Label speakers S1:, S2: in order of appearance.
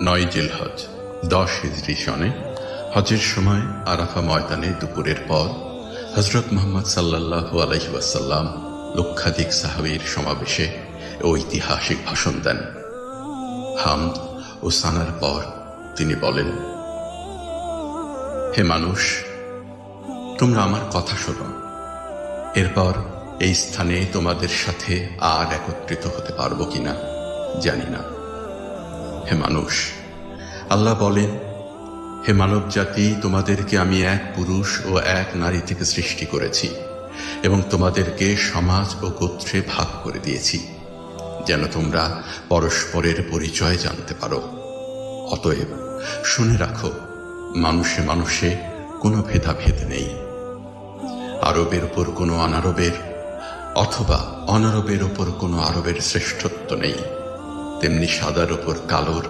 S1: 9 জিলহজ 10 হিজরি সনে হজের সময় আরাফা ময়দানে দুপুরের পর হযরত মুহাম্মদ সাল্লাল্লাহু আলাইহি ওয়াসাল্লাম লক্ষাধিক সাহাবীর সমাবেশে ঐতিহাসিক ভাষণ দেন। হামদ ও সানার পর তিনি বলেন, হে মানুষ, তোমরা আমার কথা শোনো। এরপর এই স্থানে তোমাদের সাথে আর একত্রিত হতে পারবো কিনা জানি না। হে মানুষ, আল্লাহ বলেন, হে মানব জাতি, তোমাদেরকে আমি এক পুরুষ ও এক নারী থেকে সৃষ্টি করেছি এবং তোমাদেরকে সমাজ ও গোত্রে ভাগ করে দিয়েছি যেন তোমরা পরস্পরের পরিচয় জানতে পারো। অতএব শুনে রাখো, মানুষে মানুষে কোনো ভেদাভেদ নেই। আরবের উপর কোনো অনারবের অথবা অনারবের উপর কোনো আরবের শ্রেষ্ঠত্ব নেই, তেমনি সাদার উপর কালোর